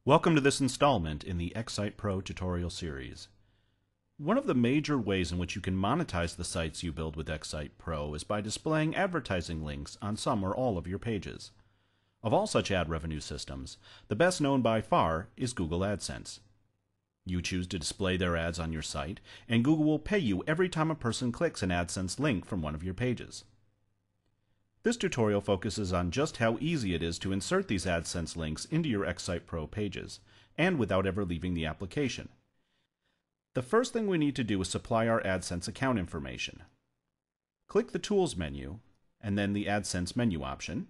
Welcome to this installment in the XSitePro tutorial series. One of the major ways in which you can monetize the sites you build with XSitePro is by displaying advertising links on some or all of your pages. Of all such ad revenue systems, the best known by far is Google Adsense. You choose to display their ads on your site, and Google will pay you every time a person clicks an Adsense link from one of your pages. This tutorial focuses on just how easy it is to insert these Adsense links into your XSitePro pages, and without ever leaving the application. The first thing we need to do is supply our Adsense account information. Click the Tools menu, and then the Adsense menu option,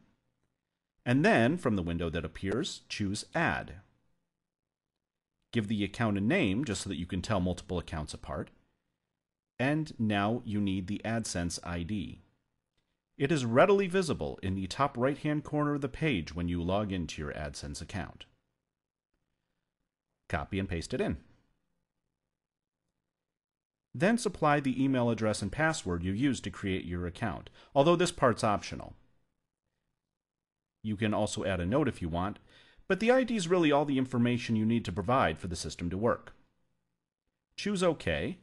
and then, from the window that appears, choose Add. Give the account a name just so that you can tell multiple accounts apart, and now you need the Adsense ID. It is readily visible in the top right-hand corner of the page when you log into your Adsense account. Copy and paste it in. Then supply the email address and password you used to create your account, although this part's optional. You can also add a note if you want, but the ID is really all the information you need to provide for the system to work. Choose OK,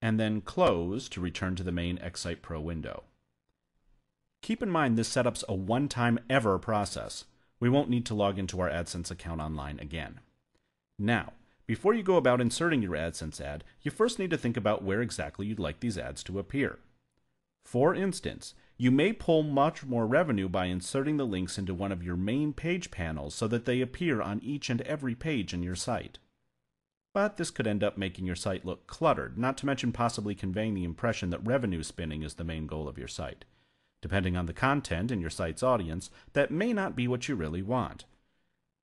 and then Close to return to the main XSitePro window. Keep in mind this setup's a one-time ever process. We won't need to log into our Adsense account online again. Now, before you go about inserting your Adsense ad, you first need to think about where exactly you'd like these ads to appear. For instance, you may pull much more revenue by inserting the links into one of your main page panels so that they appear on each and every page in your site. But this could end up making your site look cluttered, not to mention possibly conveying the impression that revenue spinning is the main goal of your site. Depending on the content and your site's audience, that may not be what you really want.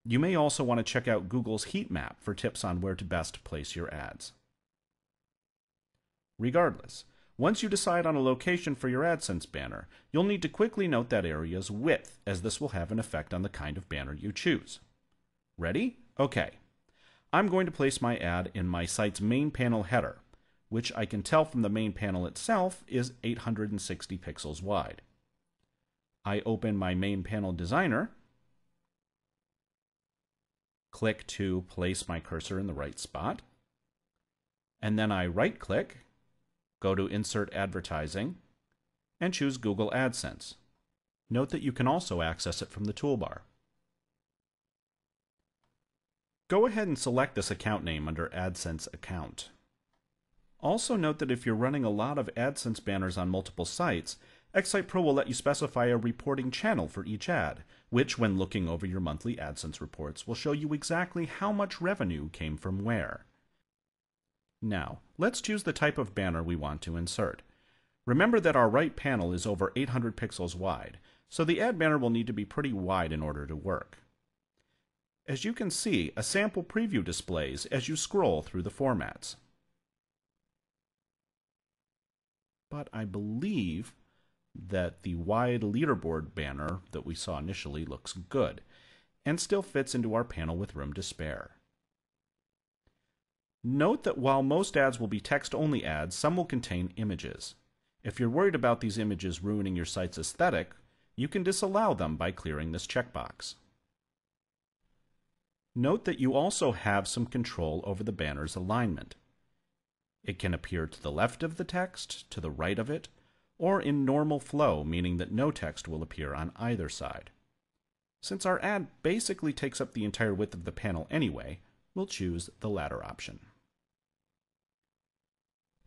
You may also want to check out Google's heat map for tips on where to best place your ads. Regardless, once you decide on a location for your Adsense banner, you'll need to quickly note that area's width, as this will have an effect on the kind of banner you choose. Ready? Okay. I'm going to place my ad in my site's main panel header, which I can tell from the main panel itself is 860 pixels wide. I open my main panel designer, click to place my cursor in the right spot, and then I right-click, go to Insert Advertising, and choose Google Adsense. Note that you can also access it from the toolbar. Go ahead and select this account name under Adsense Account. Also note that if you're running a lot of Adsense banners on multiple sites, XSitePro will let you specify a reporting channel for each ad, which, when looking over your monthly Adsense reports, will show you exactly how much revenue came from where. Now, let's choose the type of banner we want to insert. Remember that our right panel is over 800 pixels wide, so the ad banner will need to be pretty wide in order to work. As you can see, a sample preview displays as you scroll through the formats. But I believe that the wide leaderboard banner that we saw initially looks good, and still fits into our panel with room to spare. Note that while most ads will be text-only ads, some will contain images. If you're worried about these images ruining your site's aesthetic, you can disallow them by clearing this checkbox. Note that you also have some control over the banner's alignment. It can appear to the left of the text, to the right of it, or in normal flow, meaning that no text will appear on either side. Since our ad basically takes up the entire width of the panel anyway, we'll choose the latter option.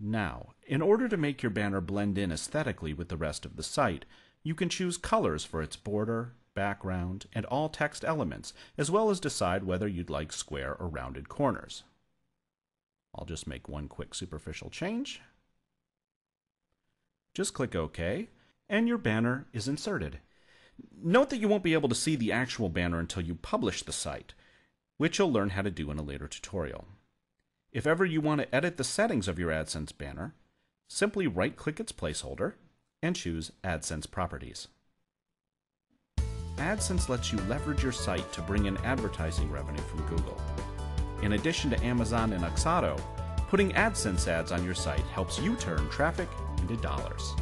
Now, in order to make your banner blend in aesthetically with the rest of the site, you can choose colors for its border, background, and all text elements, as well as decide whether you'd like square or rounded corners. I'll just make one quick superficial change. Just click OK, and your banner is inserted. Note that you won't be able to see the actual banner until you publish the site, which you'll learn how to do in a later tutorial. If ever you want to edit the settings of your Adsense banner, simply right-click its placeholder and choose Adsense Properties. Adsense lets you leverage your site to bring in advertising revenue from Google. In addition to Amazon and Oxado, putting Adsense ads on your site helps you turn traffic into dollars.